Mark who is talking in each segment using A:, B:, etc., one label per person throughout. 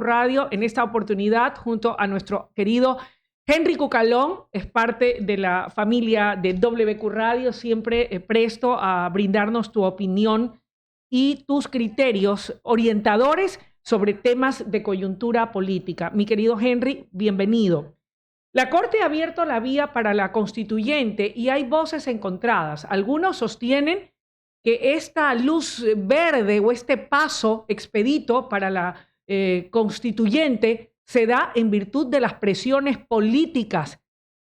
A: Radio en esta oportunidad junto a nuestro querido Henry Cucalón. Es parte de la familia de WQ Radio, siempre presto a brindarnos tu opinión y tus criterios orientadores sobre temas de coyuntura política. Mi querido Henry, bienvenido. La Corte ha abierto la vía para la constituyente y hay voces encontradas. Algunos sostienen que esta luz verde o este paso expedito para la constituyente se da en virtud de las presiones políticas,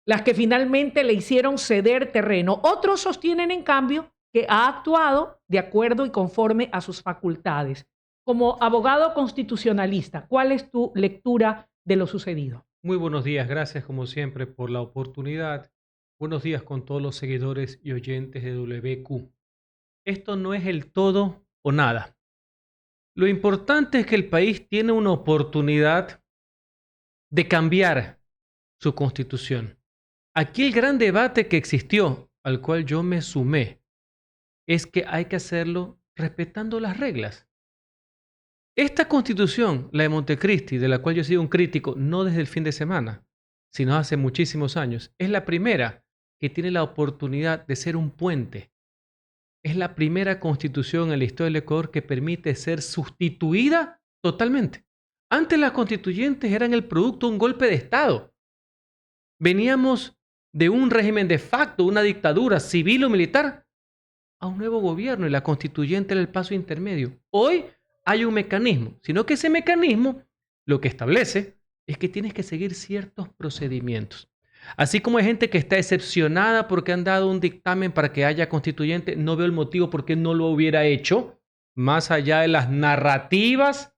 A: las que finalmente le hicieron ceder terreno. Otros sostienen, en cambio, que ha actuado de acuerdo y conforme a sus facultades. Como abogado constitucionalista, ¿cuál es tu lectura de lo sucedido?
B: Muy buenos días, gracias como siempre por la oportunidad. Buenos días con todos los seguidores y oyentes de WQ. Esto no es el todo o nada. Lo importante es que el país tiene una oportunidad de cambiar su constitución. Aquí el gran debate que existió, al cual yo me sumé, es que hay que hacerlo respetando las reglas. Esta constitución, la de Montecristi, de la cual yo he sido un crítico, no desde el fin de semana, sino hace muchísimos años, es la primera que tiene la oportunidad de ser un puente. Es la primera constitución en la historia del Ecuador que permite ser sustituida totalmente. Antes las constituyentes eran el producto de un golpe de Estado. Veníamos de un régimen de facto, una dictadura civil o militar, a un nuevo gobierno y la constituyente era el paso intermedio. Hoy hay un mecanismo, sino que ese mecanismo lo que establece es que tienes que seguir ciertos procedimientos. Así como hay gente que está decepcionada porque han dado un dictamen para que haya constituyente, no veo el motivo por qué no lo hubiera hecho, más allá de las narrativas,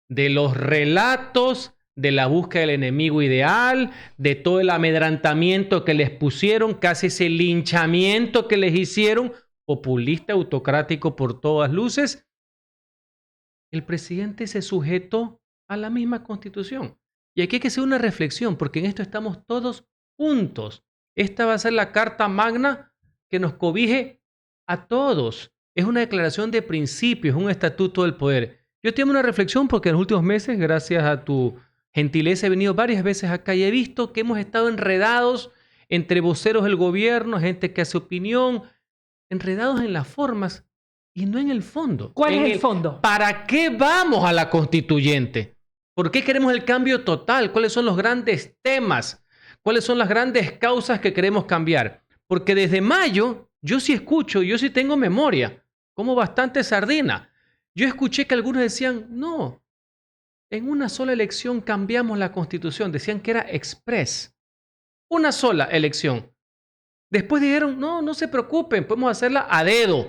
B: de los relatos, de la búsqueda del enemigo ideal, de todo el amedrantamiento que les pusieron, casi ese linchamiento que les hicieron, populista, autocrático por todas luces. El presidente se sujetó a la misma constitución. Y aquí hay que hacer una reflexión, porque en esto estamos todos juntos. Esta va a ser la carta magna que nos cobije a todos. Es una declaración de principios, un estatuto del poder. Yo tengo una reflexión porque en los últimos meses, gracias a tu gentileza, he venido varias veces acá y he visto que hemos estado enredados entre voceros del gobierno, gente que hace opinión, enredados en las formas y no en el fondo.
A: ¿Cuál es el fondo?
B: ¿Para qué vamos a la constituyente? ¿Por qué queremos el cambio total? ¿Cuáles son los grandes temas? ¿Cuáles son las grandes causas que queremos cambiar? Porque desde mayo yo sí escucho, yo sí tengo memoria, como bastante sardina. Yo escuché que algunos decían, no, en una sola elección cambiamos la constitución. Decían que era express. Una sola elección. Después dijeron, no, no se preocupen, podemos hacerla a dedo,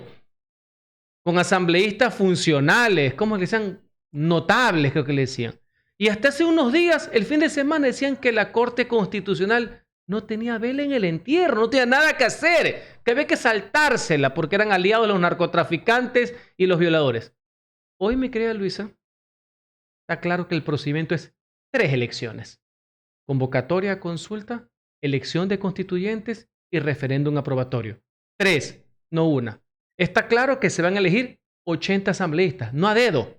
B: con asambleístas funcionales, como le decían, notables, creo que le decían. Y hasta hace unos días, el fin de semana, decían que la Corte Constitucional no tenía vela en el entierro, no tenía nada que hacer, que había que saltársela porque eran aliados de los narcotraficantes y los violadores. Hoy, mi querida Luisa, está claro que el procedimiento es 3 elecciones. Convocatoria a consulta, elección de constituyentes y referéndum aprobatorio. 3, no una. Está claro que se van a elegir 80 asambleístas, no a dedo,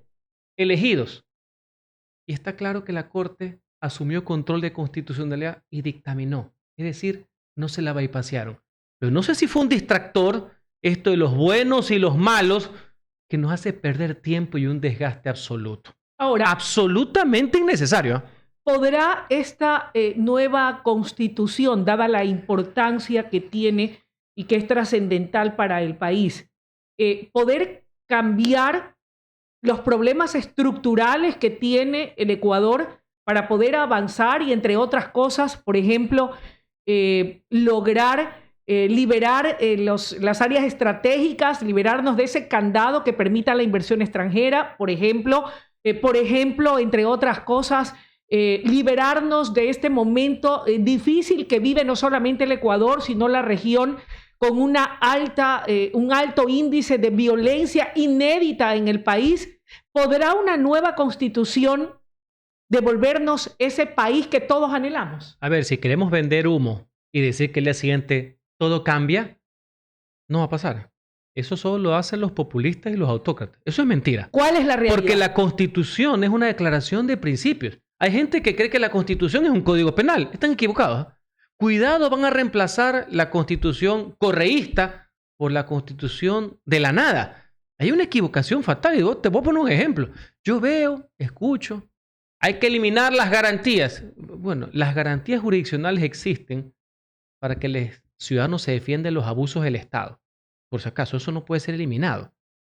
B: elegidos. Y está claro que la Corte asumió control de constitucionalidad y dictaminó. Es decir, no se la bypasearon. Pero no sé si fue un distractor esto de los buenos y los malos que nos hace perder tiempo y un desgaste absoluto.
A: Ahora,
B: absolutamente innecesario.
A: ¿Podrá esta nueva constitución, dada la importancia que tiene y que es trascendental para el país, poder cambiar los problemas estructurales que tiene el Ecuador para poder avanzar y, entre otras cosas, por ejemplo, lograr liberar las áreas estratégicas, liberarnos de ese candado que permita la inversión extranjera, por ejemplo, entre otras cosas, liberarnos de este momento difícil que vive no solamente el Ecuador, sino la región, con un alto índice de violencia inédita en el país? ¿Podrá una nueva constitución devolvernos ese país que todos anhelamos?
B: A ver, si queremos vender humo y decir que el día siguiente todo cambia, no va a pasar. Eso solo lo hacen los populistas y los autócratas. Eso es mentira.
A: ¿Cuál es la realidad?
B: Porque la Constitución es una declaración de principios. Hay gente que cree que la Constitución es un código penal. Están equivocados. Cuidado, van a reemplazar la Constitución correísta por la Constitución de la nada. Hay una equivocación fatal. Y te voy a poner un ejemplo. Yo veo, escucho, hay que eliminar las garantías. Bueno, las garantías jurisdiccionales existen para que los ciudadanos se defiendan de los abusos del Estado. Por si acaso, eso no puede ser eliminado.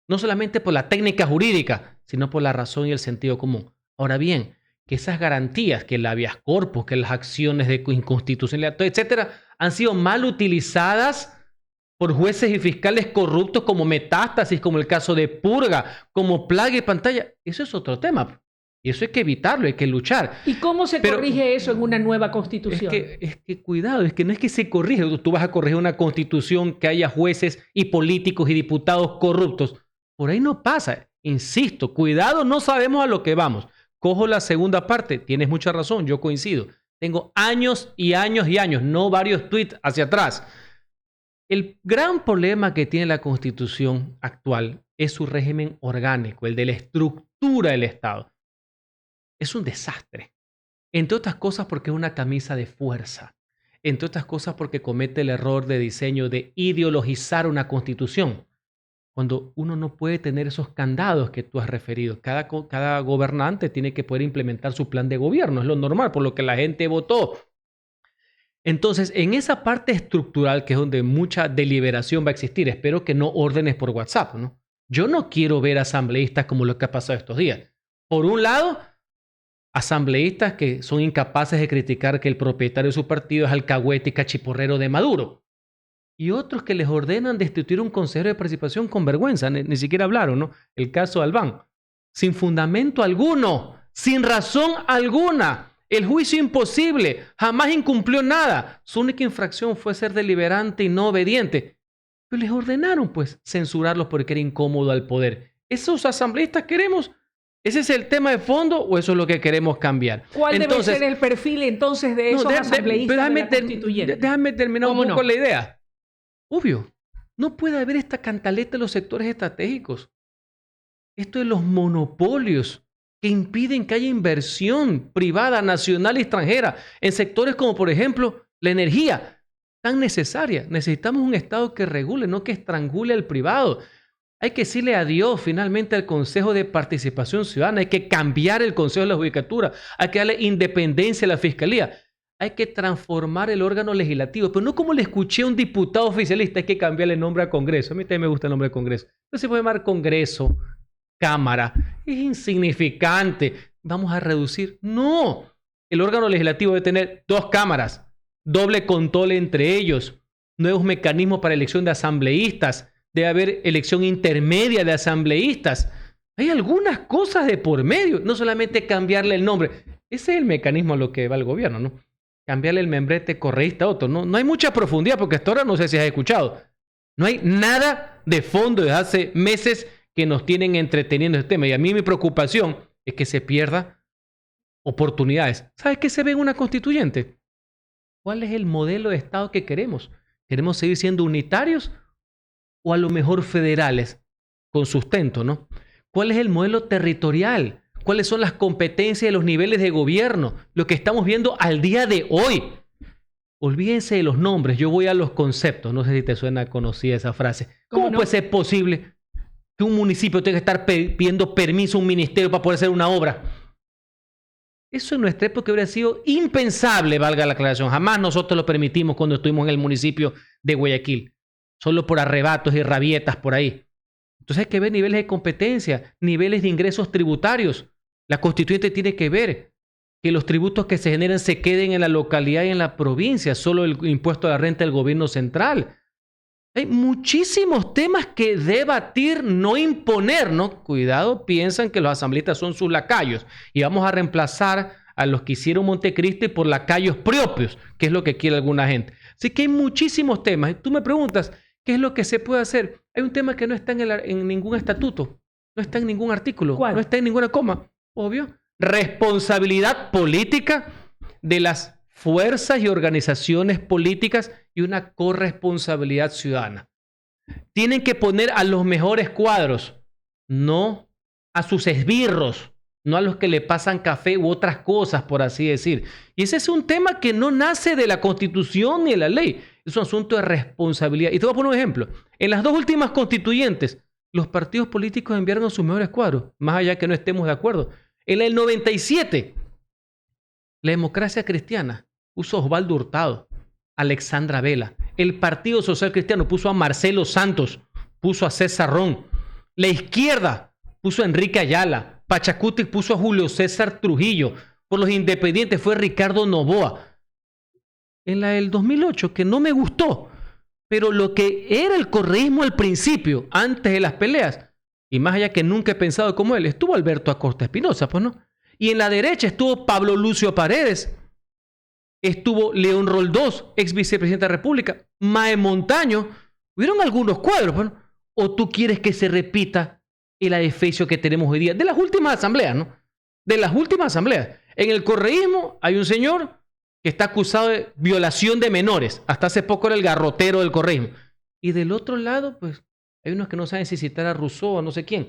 B: No solamente por la técnica jurídica, sino por la razón y el sentido común. Ahora bien, que esas garantías, que el habeas corpus, que las acciones de inconstitucionalidad, etcétera, han sido mal utilizadas por jueces y fiscales corruptos como Metástasis, como el caso de Purga, como Plaga y Pantalla. Eso es otro tema. Y eso hay que evitarlo, hay que luchar.
A: ¿Y cómo se corrige eso en una nueva constitución?
B: Es que cuidado, es que no es que se corrige. Tú vas a corregir una constitución que haya jueces y políticos y diputados corruptos. Por ahí no pasa. Insisto, cuidado, no sabemos a lo que vamos. Cojo la segunda parte. Tienes mucha razón, yo coincido. Tengo años y años y años, no varios tweets hacia atrás. El gran problema que tiene la constitución actual es su régimen orgánico, el de la estructura del Estado. Es un desastre. Entre otras cosas porque es una camisa de fuerza. Entre otras cosas porque comete el error de diseño de ideologizar una constitución. Cuando uno no puede tener esos candados que tú has referido. Cada gobernante tiene que poder implementar su plan de gobierno. Es lo normal, por lo que la gente votó. Entonces, en esa parte estructural, que es donde mucha deliberación va a existir, espero que no órdenes por WhatsApp, ¿no? Yo no quiero ver asambleístas como lo que ha pasado estos días. Por un lado, asambleístas que son incapaces de criticar que el propietario de su partido es alcahuete y cachiporrero de Maduro. Y otros que les ordenan destituir un consejero de participación con vergüenza. Ni siquiera hablaron, ¿no? El caso de Albán. Sin fundamento alguno, sin razón alguna. El juicio imposible, jamás incumplió nada. Su única infracción fue ser deliberante y no obediente. Pero les ordenaron, pues, censurarlos porque era incómodo al poder. ¿Esos asambleístas queremos? ¿Ese es el tema de fondo o eso es lo que queremos cambiar?
A: ¿Cuál debe ser el perfil entonces de esos asambleístas de la constituyente?
B: Déjame terminar un poco la idea. Obvio, no puede haber esta cantaleta en los sectores estratégicos. Esto de los monopolios que impiden que haya inversión privada, nacional y extranjera en sectores como, por ejemplo, la energía, tan necesaria. Necesitamos un Estado que regule, no que estrangule al privado. Hay que decirle adiós finalmente al Consejo de Participación Ciudadana. Hay que cambiar el Consejo de la Judicatura. Hay que darle independencia a la Fiscalía. Hay que transformar el órgano legislativo. Pero no como le escuché a un diputado oficialista, hay que cambiarle el nombre a Congreso. A mí también me gusta el nombre de Congreso. No se puede llamar Congreso, Cámara. Es insignificante. Vamos a reducir. No. El órgano legislativo debe tener 2 cámaras. Doble control entre ellos. Nuevos mecanismos para elección de asambleístas. Debe haber elección intermedia de asambleístas. Hay algunas cosas de por medio, no solamente cambiarle el nombre. Ese es el mecanismo a lo que va el gobierno, ¿no? Cambiarle el membrete correísta a otro. No hay mucha profundidad porque hasta ahora no sé si has escuchado. No hay nada de fondo desde hace meses que nos tienen entreteniendo este tema. Y a mí mi preocupación es que se pierda oportunidades. ¿Sabes qué se ve en una constituyente? ¿Cuál es el modelo de Estado que queremos? ¿Queremos seguir siendo unitarios o a lo mejor federales con sustento, ¿no? ¿Cuál es el modelo territorial? ¿Cuáles son las competencias de los niveles de gobierno? Lo que estamos viendo al día de hoy. Olvídense de los nombres, yo voy a los conceptos. No sé si te suena conocida esa frase. ¿Cómo puede ser posible que un municipio tenga que estar pidiendo permiso a un ministerio para poder hacer una obra? Eso en nuestra época hubiera sido impensable, valga la aclaración. Jamás nosotros lo permitimos cuando estuvimos en el municipio de Guayaquil. Solo por arrebatos y rabietas por ahí. Entonces hay que ver niveles de competencia, niveles de ingresos tributarios. La constituyente tiene que ver que los tributos que se generan se queden en la localidad y en la provincia, solo el impuesto a la renta del gobierno central. Hay muchísimos temas que debatir, no imponer, ¿no? Cuidado, piensan que los asambleístas son sus lacayos y vamos a reemplazar a los que hicieron Montecristi por lacayos propios, que es lo que quiere alguna gente. Así que hay muchísimos temas. Tú me preguntas, ¿qué es lo que se puede hacer? Hay un tema que no está en ningún estatuto, no está en ningún artículo,
A: ¿cuál?
B: No está en ninguna coma, obvio. Responsabilidad política de las fuerzas y organizaciones políticas y una corresponsabilidad ciudadana. Tienen que poner a los mejores cuadros, no a sus esbirros, no a los que le pasan café u otras cosas, por así decir. Y ese es un tema que no nace de la Constitución ni de la ley. Es un asunto de responsabilidad. Y te voy a poner un ejemplo. En las dos últimas constituyentes, los partidos políticos enviaron a sus mejores cuadros, más allá que no estemos de acuerdo. En el 97, la Democracia Cristiana puso a Osvaldo Hurtado, Alexandra Vela. El Partido Social Cristiano puso a Marcelo Santos, puso a César Ron. La izquierda puso a Enrique Ayala. Pachacuti puso a Julio César Trujillo. Por los independientes fue Ricardo Noboa. En la del 2008, que no me gustó, pero lo que era el correísmo al principio, antes de las peleas, y más allá que nunca he pensado como él, estuvo Alberto Acosta Espinosa, pues no. Y en la derecha estuvo Pablo Lucio Paredes, estuvo León Roldós, ex vicepresidente de la República, Mae Montaño. Hubieron algunos cuadros, pues, ¿no? ¿O tú quieres que se repita el adefesio que tenemos hoy día? De las últimas asambleas, ¿no? De las últimas asambleas. En el correísmo hay un señor que está acusado de violación de menores. Hasta hace poco era el garrotero del correísmo. Y del otro lado, pues, hay unos que no saben si citar a Rousseau o no sé quién.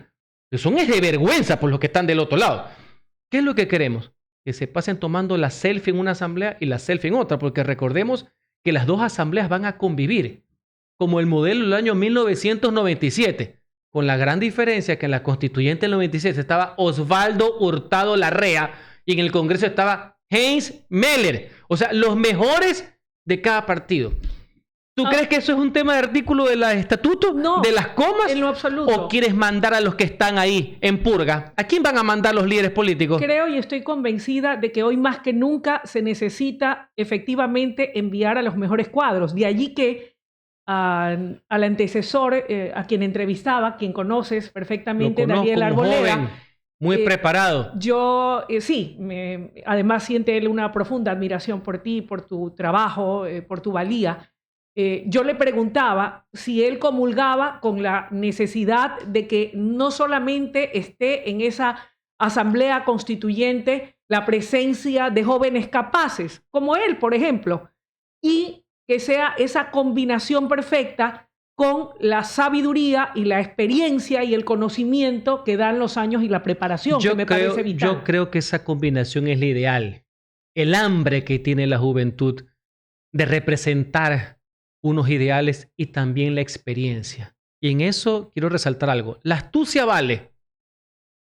B: Que son es de vergüenza por los que están del otro lado. ¿Qué es lo que queremos? Que se pasen tomando la selfie en una asamblea y la selfie en otra, porque recordemos que las dos asambleas van a convivir, como el modelo del año 1997, con la gran diferencia que en la constituyente del 97 estaba Osvaldo Hurtado Larrea y en el Congreso estaba Heinz Meller. O sea, los mejores de cada partido. ¿Tú crees que eso es un tema de artículo de la estatuto?
A: No,
B: ¿De las comas?
A: En lo absoluto.
B: ¿O quieres mandar a los que están ahí en purga? ¿A quién van a mandar los líderes políticos?
A: Creo y estoy convencida de que hoy más que nunca se necesita efectivamente enviar a los mejores cuadros. De allí que al antecesor, a quien entrevistaba, quien conoces perfectamente, Daniel Arboleda.
B: Joven, muy preparado.
A: Yo, sí, además siente él una profunda admiración por ti, por tu trabajo, por tu valía. Yo le preguntaba si él comulgaba con la necesidad de que no solamente esté en esa asamblea constituyente la presencia de jóvenes capaces, como él, por ejemplo, y que sea esa combinación perfecta con la sabiduría y la experiencia y el conocimiento que dan los años y la preparación, que me parece vital.
B: Yo creo que esa combinación es la ideal. El hambre que tiene la juventud de representar unos ideales y también la experiencia. Y en eso quiero resaltar algo. La astucia vale,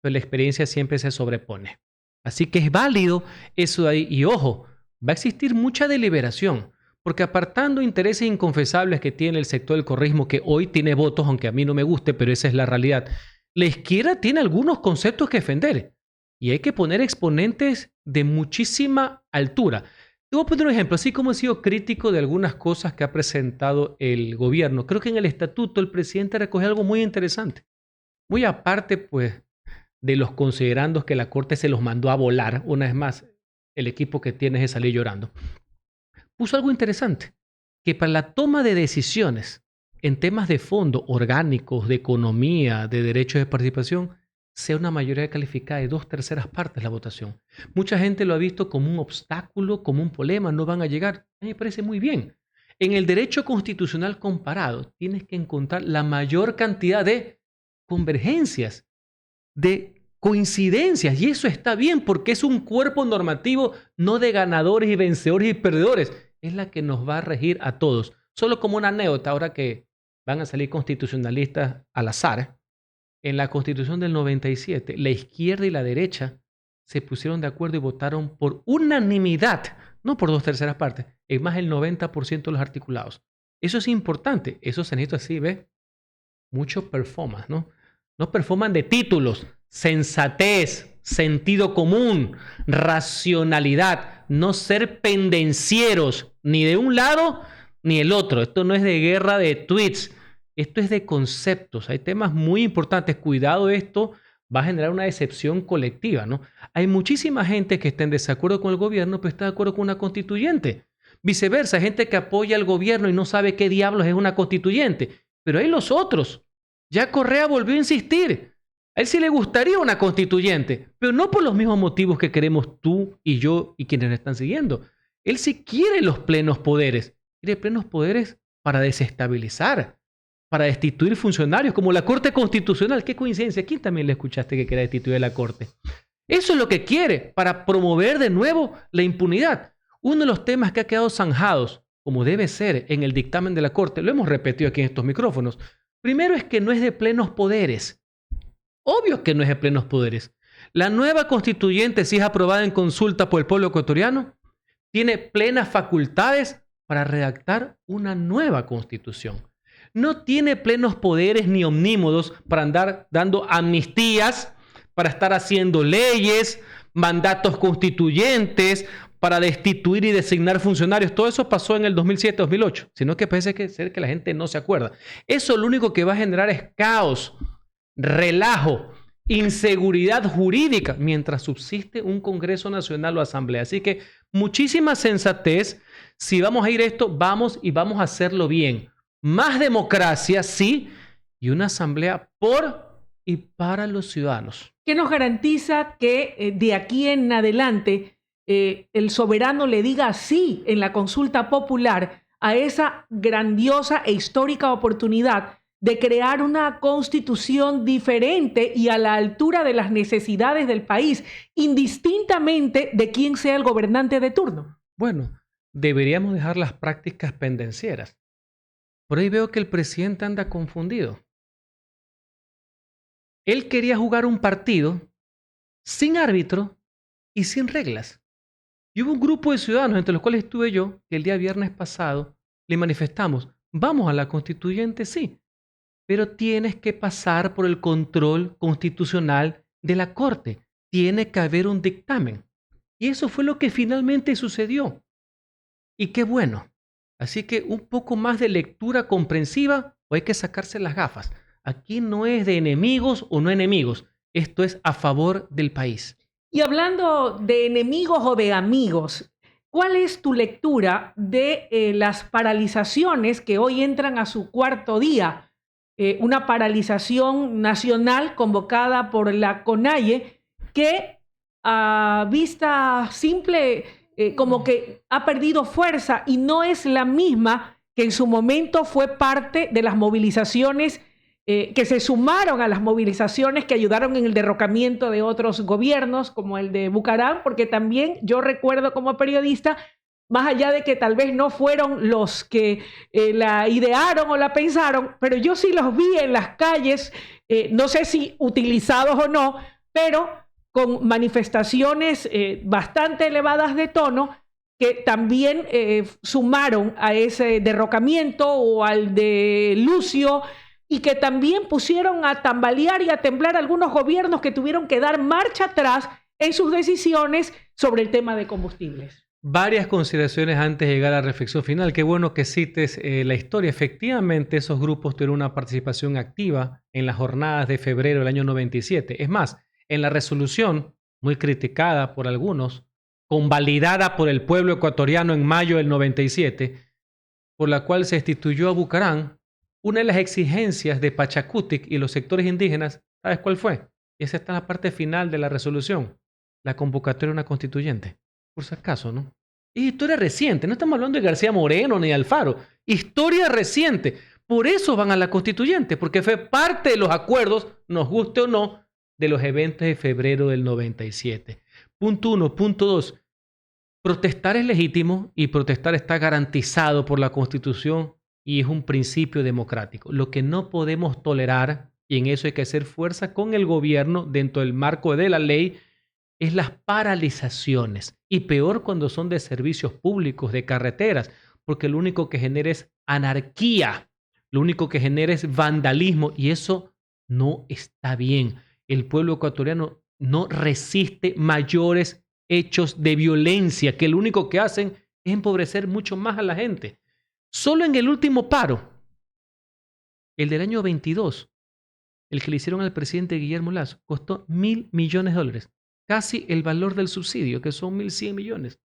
B: pero la experiencia siempre se sobrepone. Así que es válido eso de ahí. Y ojo, va a existir mucha deliberación, porque apartando intereses inconfesables que tiene el sector del correísmo, que hoy tiene votos, aunque a mí no me guste, pero esa es la realidad, la izquierda tiene algunos conceptos que defender. Y hay que poner exponentes de muchísima altura. Te voy a poner un ejemplo, así como he sido crítico de algunas cosas que ha presentado el gobierno. Creo que en el estatuto el presidente recoge algo muy interesante. Muy aparte, pues, de los considerandos que la Corte se los mandó a volar. Una vez más, el equipo que tiene es de salir llorando. Puso algo interesante, que para la toma de decisiones en temas de fondo, orgánicos, de economía, de derechos de participación, sea una mayoría calificada de 2/3 partes la votación. Mucha gente lo ha visto como un obstáculo, como un problema, no van a llegar. A mí me parece muy bien. En el derecho constitucional comparado, tienes que encontrar la mayor cantidad de convergencias, de coincidencias, y eso está bien porque es un cuerpo normativo no de ganadores y vencedores y perdedores, es la que nos va a regir a todos. Solo como una anécdota, ahora que van a salir constitucionalistas al azar, en la Constitución del 97, la izquierda y la derecha se pusieron de acuerdo y votaron por unanimidad, no por 2/3 partes, es más el 90% de los articulados. Eso es importante, eso se necesita así, ¿ves? Mucho performance, ¿no? No performance de títulos, sensatez, sentido común, racionalidad, no ser pendencieros ni de un lado ni el otro. Esto no es de guerra de tweets. Esto es de conceptos. Hay temas muy importantes. Cuidado, esto va a generar una decepción colectiva, ¿no? Hay muchísima gente que está en desacuerdo con el gobierno, pero está de acuerdo con una constituyente. Viceversa, gente que apoya al gobierno y no sabe qué diablos es una constituyente. Pero hay los otros. Ya Correa volvió a insistir. A él sí le gustaría una constituyente, pero no por los mismos motivos que queremos tú y yo y quienes nos están siguiendo. Él sí quiere los plenos poderes. Quiere plenos poderes para desestabilizar, para destituir funcionarios, como la Corte Constitucional. Qué coincidencia. ¿Quién también le escuchaste que quiera destituir a la Corte? Eso es lo que quiere, para promover de nuevo la impunidad. Uno de los temas que ha quedado zanjados, como debe ser en el dictamen de la Corte, lo hemos repetido aquí en estos micrófonos. Primero es que no es de plenos poderes. Obvio que no es de plenos poderes. La nueva constituyente, si es aprobada en consulta por el pueblo ecuatoriano, tiene plenas facultades para redactar una nueva constitución. No tiene plenos poderes ni omnímodos para andar dando amnistías, para estar haciendo leyes, mandatos constituyentes, para destituir y designar funcionarios. Todo eso pasó en el 2007-2008, sino que parece ser que la gente no se acuerda. Eso lo único que va a generar es caos, relajo, inseguridad jurídica, mientras subsiste un Congreso Nacional o Asamblea. Así que muchísima sensatez. Si vamos a ir a esto, vamos a hacerlo bien. Más democracia, sí, y una asamblea por y para los ciudadanos.
A: ¿Qué nos garantiza que de aquí en adelante el soberano le diga sí en la consulta popular a esa grandiosa e histórica oportunidad de crear una constitución diferente y a la altura de las necesidades del país, indistintamente de quién sea el gobernante de turno?
B: Bueno, deberíamos dejar las prácticas pendencieras. Por ahí veo que el presidente anda confundido. Él quería jugar un partido sin árbitro y sin reglas. Y hubo un grupo de ciudadanos, entre los cuales estuve yo, que el día viernes pasado le manifestamos, vamos a la constituyente, sí, pero tienes que pasar por el control constitucional de la Corte. Tiene que haber un dictamen. Y eso fue lo que finalmente sucedió. Y qué bueno. Así que un poco más de lectura comprensiva o hay que sacarse las gafas. Aquí no es de enemigos o no enemigos. Esto es a favor del país.
A: Y hablando de enemigos o de amigos, ¿cuál es tu lectura de las paralizaciones que hoy entran a su cuarto día? Una paralización nacional convocada por la CONAIE que a vista simple como que ha perdido fuerza y no es la misma que en su momento fue parte de las movilizaciones que se sumaron a las movilizaciones que ayudaron en el derrocamiento de otros gobiernos como el de Bucaram, porque también yo recuerdo como periodista, más allá de que tal vez no fueron los que la idearon o la pensaron, pero yo sí los vi en las calles, no sé si utilizados o no, pero con manifestaciones bastante elevadas de tono que también sumaron a ese derrocamiento o al de Lucio y que también pusieron a tambalear y a temblar algunos gobiernos que tuvieron que dar marcha atrás en sus decisiones sobre el tema de combustibles.
B: Varias consideraciones antes de llegar a la reflexión final. Qué bueno que cites la historia. Efectivamente, esos grupos tuvieron una participación activa en las jornadas de febrero del año 97. Es más, en la resolución, muy criticada por algunos, convalidada por el pueblo ecuatoriano en mayo del 97, por la cual se destituyó a Bucaram, una de las exigencias de Pachacutic y los sectores indígenas, ¿sabes cuál fue? Y esa está en la parte final de la resolución, la convocatoria de una constituyente. Por si acaso, ¿no? Es historia reciente, no estamos hablando de García Moreno ni de Alfaro, historia reciente. Por eso van a la constituyente, porque fue parte de los acuerdos, nos guste o no, de los eventos de febrero del 97. Punto 1. Punto 2. Protestar es legítimo y protestar está garantizado por la Constitución y es un principio democrático. Lo que no podemos tolerar, y en eso hay que hacer fuerza con el gobierno dentro del marco de la ley, es las paralizaciones. Y peor cuando son de servicios públicos, de carreteras, porque lo único que genera es anarquía, lo único que genera es vandalismo y eso no está bien. El pueblo ecuatoriano no resiste mayores hechos de violencia, que lo único que hacen es empobrecer mucho más a la gente. Solo en el último paro, el del año 22, el que le hicieron al presidente Guillermo Lasso, costó $1.000 millones, casi el valor del subsidio, que son 1.100 millones.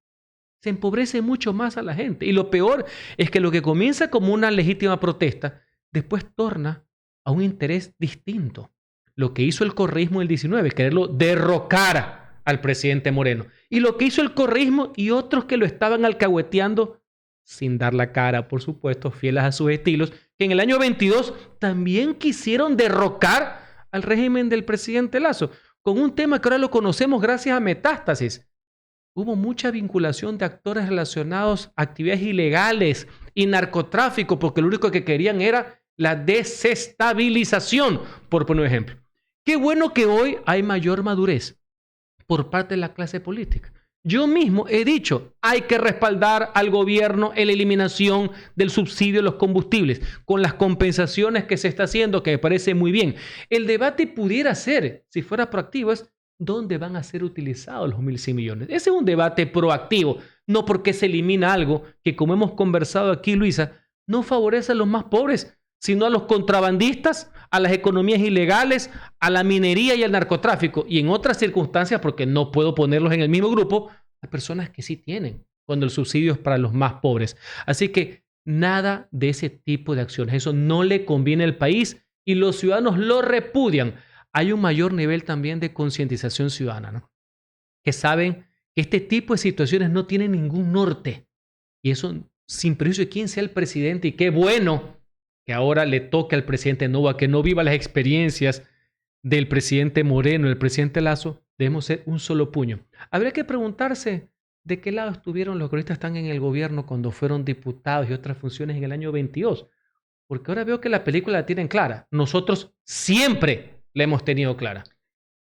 B: Se empobrece mucho más a la gente. Y lo peor es que lo que comienza como una legítima protesta, después torna a un interés distinto. Lo que hizo el correísmo del 19, quererlo derrocar al presidente Moreno. Y lo que hizo el correísmo y otros que lo estaban alcahueteando sin dar la cara, por supuesto, fieles a sus estilos, que en el año 22 también quisieron derrocar al régimen del presidente Lasso, con un tema que ahora lo conocemos gracias a Metástasis. Hubo mucha vinculación de actores relacionados a actividades ilegales y narcotráfico, porque lo único que querían era la desestabilización, por poner un ejemplo. Qué bueno que hoy hay mayor madurez por parte de la clase política. Yo mismo he dicho, hay que respaldar al gobierno en la eliminación del subsidio de los combustibles, con las compensaciones que se está haciendo, que me parece muy bien. El debate pudiera ser, si fuera proactivo, es dónde van a ser utilizados los 1.100 millones. Ese es un debate proactivo, no porque se elimina algo que, como hemos conversado aquí, Luisa, no favorece a los más pobres, sino a los contrabandistas, a las economías ilegales, a la minería y al narcotráfico. Y en otras circunstancias, porque no puedo ponerlos en el mismo grupo, a personas que sí tienen, cuando el subsidio es para los más pobres. Así que nada de ese tipo de acciones. Eso no le conviene al país y los ciudadanos lo repudian. Hay un mayor nivel también de concientización ciudadana, ¿no? Que saben que este tipo de situaciones no tienen ningún norte. Y eso sin perjuicio de quién sea el presidente. Y qué bueno que ahora le toque al presidente Noboa que no viva las experiencias del presidente Moreno, del presidente Lasso. Debemos ser un solo puño. Habría que preguntarse de qué lado estuvieron los que ahorita están en el gobierno cuando fueron diputados y otras funciones en el año 22. Porque ahora veo que la película la tienen clara. Nosotros siempre la hemos tenido clara.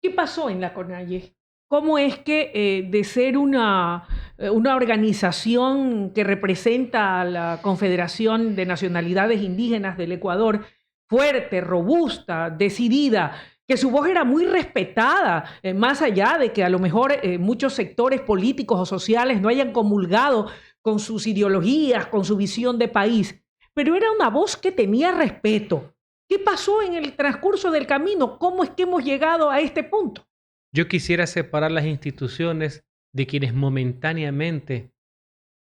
A: ¿Qué pasó en la CONAIE? ¿Cómo es que de ser una organización que representa a la Confederación de Nacionalidades Indígenas del Ecuador, fuerte, robusta, decidida, que su voz era muy respetada, más allá de que a lo mejor muchos sectores políticos o sociales no hayan comulgado con sus ideologías, con su visión de país, pero era una voz que tenía respeto? ¿Qué pasó en el transcurso del camino? ¿Cómo es que hemos llegado a este punto?
B: Yo quisiera separar las instituciones de quienes momentáneamente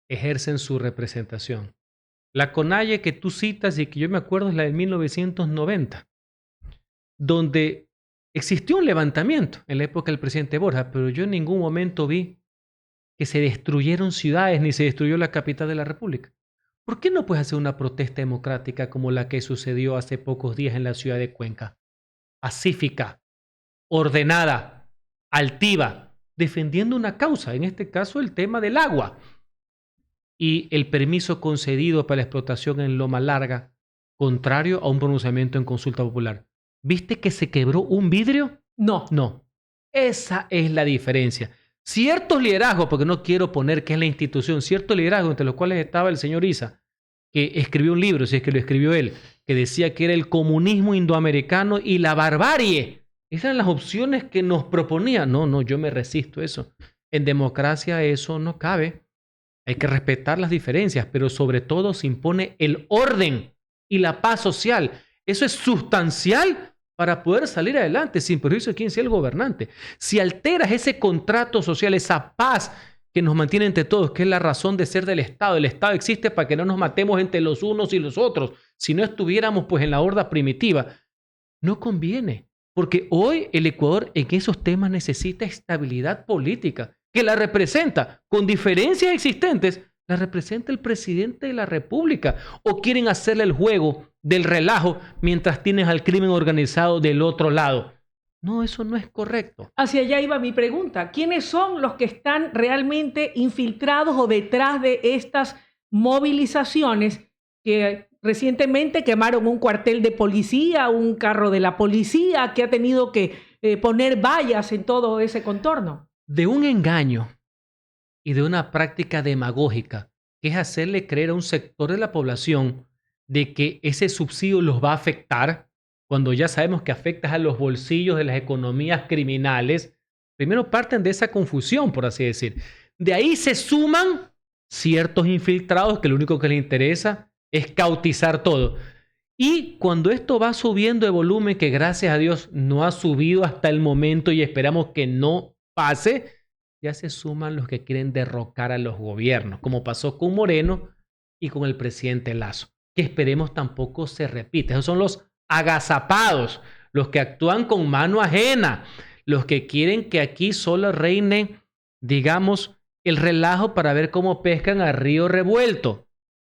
B: ejercen su representación. La CONAIE que tú citas y que yo me acuerdo es la de 1990, donde existió un levantamiento en la época del presidente Borja, pero yo en ningún momento vi que se destruyeron ciudades ni se destruyó la capital de la República. ¿Por qué no puedes hacer una protesta democrática como la que sucedió hace pocos días en la ciudad de Cuenca? Pacífica, ordenada, altiva, defendiendo una causa, en este caso el tema del agua y el permiso concedido para la explotación en Loma Larga, contrario a un pronunciamiento en consulta popular. ¿Viste que se quebró un vidrio?
A: No.
B: No. Esa es la diferencia. Ciertos liderazgos, porque no quiero poner que es la institución, ciertos liderazgos entre los cuales estaba el señor Issa, que escribió un libro, si es que lo escribió él, que decía que era el comunismo indoamericano y la barbarie. Esas eran las opciones que nos proponía. No, yo me resisto a eso. En democracia eso no cabe. Hay que respetar las diferencias, pero sobre todo se impone el orden y la paz social. Eso es sustancial para poder salir adelante, sin perjuicio de quién sea el gobernante. Si alteras ese contrato social, esa paz que nos mantiene entre todos, que es la razón de ser del Estado. El Estado existe para que no nos matemos entre los unos y los otros. Si no estuviéramos pues en la horda primitiva, no conviene. Porque hoy el Ecuador en esos temas necesita estabilidad política, que la representa, con diferencias existentes, la representa el presidente de la República. ¿O quieren hacerle el juego del relajo mientras tienes al crimen organizado del otro lado? No, eso no es correcto.
A: Hacia allá iba mi pregunta. ¿Quiénes son los que están realmente infiltrados o detrás de estas movilizaciones que recientemente quemaron un cuartel de policía, un carro de la policía, que ha tenido que poner vallas en todo ese contorno?
B: De un engaño y de una práctica demagógica, que es hacerle creer a un sector de la población de que ese subsidio los va a afectar, cuando ya sabemos que afecta a los bolsillos de las economías criminales. Primero parten de esa confusión, por así decir. De ahí se suman ciertos infiltrados que lo único que les interesa es cautizar todo. Y cuando esto va subiendo de volumen, que gracias a Dios no ha subido hasta el momento y esperamos que no pase, ya se suman los que quieren derrocar a los gobiernos, como pasó con Moreno y con el presidente Lasso, que esperemos tampoco se repita. Esos son los agazapados, los que actúan con mano ajena, los que quieren que aquí solo reine, digamos, el relajo para ver cómo pescan a río revuelto.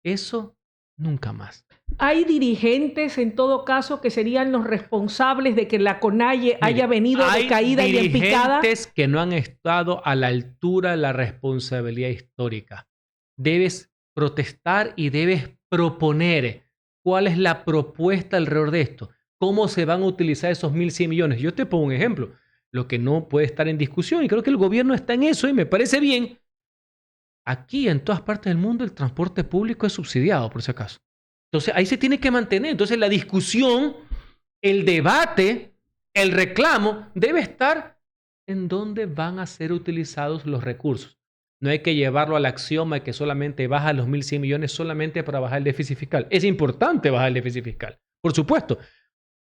B: Eso Nunca más.
A: ¿Hay dirigentes, en todo caso, que serían los responsables de que la CONAIE haya venido de caída y en picada?
B: Hay dirigentes que no han estado a la altura de la responsabilidad histórica. Debes protestar y debes proponer cuál es la propuesta alrededor de esto. ¿Cómo se van a utilizar esos 1.100 millones? Yo te pongo un ejemplo. Lo que no puede estar en discusión, y creo que el gobierno está en eso y me parece bien. Aquí, en todas partes del mundo, el transporte público es subsidiado, por si acaso. Entonces, ahí se tiene que mantener. Entonces, la discusión, el debate, el reclamo debe estar en dónde van a ser utilizados los recursos. No hay que llevarlo al axioma de que solamente baja los 1.100 millones solamente para bajar el déficit fiscal. Es importante bajar el déficit fiscal, por supuesto.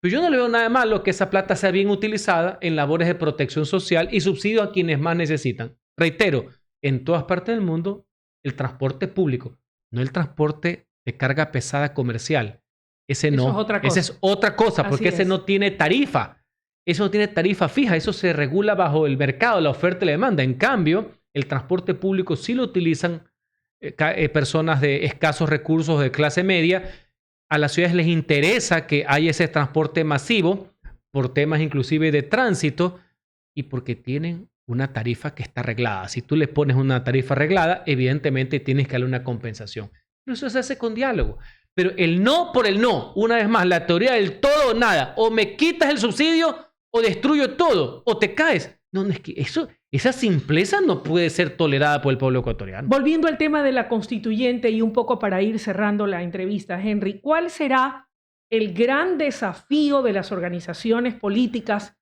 B: Pero yo no le veo nada malo que esa plata sea bien utilizada en labores de protección social y subsidio a quienes más necesitan. Reitero, en todas partes del mundo, el transporte público, no el transporte de carga pesada comercial. Ese no.
A: Eso es otra cosa.
B: Esa es otra cosa, porque ese no tiene tarifa. Eso no tiene tarifa fija. Eso se regula bajo el mercado, la oferta y la demanda. En cambio, el transporte público sí lo utilizan personas de escasos recursos de clase media. A las ciudades les interesa que haya ese transporte masivo por temas inclusive de tránsito y porque tienen una tarifa que está arreglada. Si tú le pones una tarifa arreglada, evidentemente tienes que darle una compensación. Pero eso se hace con diálogo. Pero el no por el no, una vez más, la teoría del todo o nada, o me quitas el subsidio o destruyo todo, o te caes. No, es que esa simpleza no puede ser tolerada por el pueblo ecuatoriano.
A: Volviendo al tema de la constituyente y un poco para ir cerrando la entrevista, Henry, ¿cuál será el gran desafío de las organizaciones políticas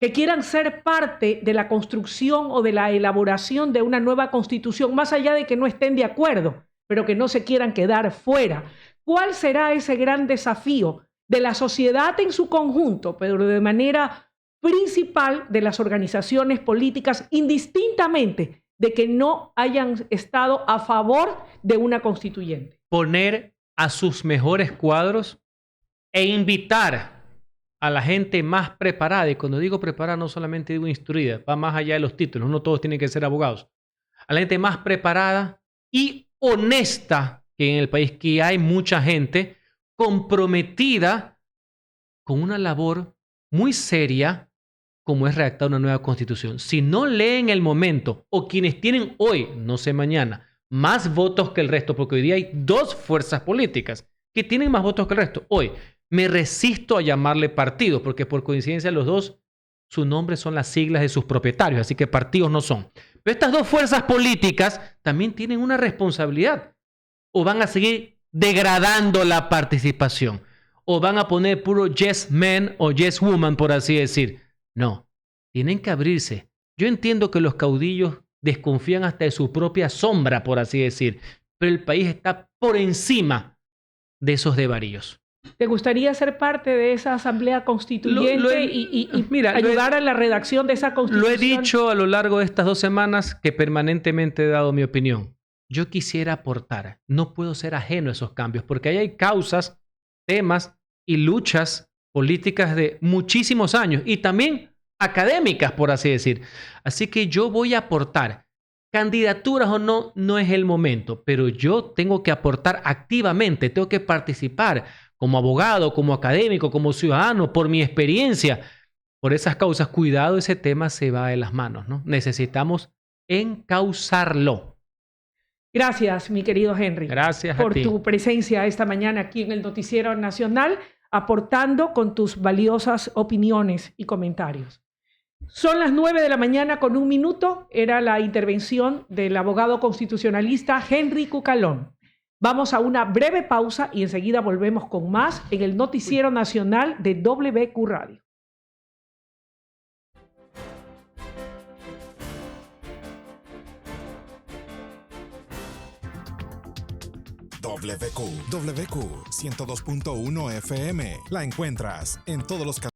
A: que quieran ser parte de la construcción o de la elaboración de una nueva constitución, más allá de que no estén de acuerdo, pero que no se quieran quedar fuera? ¿Cuál será ese gran desafío de la sociedad en su conjunto, pero de manera principal de las organizaciones políticas, indistintamente de que no hayan estado a favor de una constituyente?
B: Poner a sus mejores cuadros e invitar a la gente más preparada, y cuando digo preparada no solamente digo instruida, va más allá de los títulos, no todos tienen que ser abogados, a la gente más preparada y honesta que en el país, que hay mucha gente comprometida con una labor muy seria como es redactar una nueva constitución. Si no leen el momento, o quienes tienen hoy, no sé mañana, más votos que el resto, porque hoy día hay dos fuerzas políticas que tienen más votos que el resto. Hoy me resisto a llamarle partidos, porque por coincidencia los dos, su nombre son las siglas de sus propietarios, así que partidos no son. Pero estas dos fuerzas políticas también tienen una responsabilidad. O van a seguir degradando la participación, o van a poner puro yes man o yes woman, por así decir. No, tienen que abrirse. Yo entiendo que los caudillos desconfían hasta de su propia sombra, por así decir, pero el país está por encima de esos desvaríos.
A: ¿Te gustaría ser parte de esa asamblea constituyente y ayudar a la redacción de esa constitución?
B: Lo he dicho a lo largo de estas 2 semanas que permanentemente he dado mi opinión. Yo quisiera aportar, no puedo ser ajeno a esos cambios, porque ahí hay causas, temas y luchas políticas de muchísimos años y también académicas, por así decir. Así que yo voy a aportar. Candidaturas o no, no es el momento, pero yo tengo que aportar activamente, tengo que participar como abogado, como académico, como ciudadano, por mi experiencia. Por esas causas, cuidado, ese tema se va de las manos, ¿no? Necesitamos encauzarlo.
A: Gracias, mi querido Henry.
B: Gracias
A: por tu presencia esta mañana aquí en el Noticiero Nacional, aportando con tus valiosas opiniones y comentarios. Son las 9:00 con 1 minuto. Era la intervención del abogado constitucionalista Henry Cucalón. Vamos a una breve pausa y enseguida volvemos con más en el Noticiero Nacional de WQ Radio.
C: WQ 102.1 FM. La encuentras en todos los canales.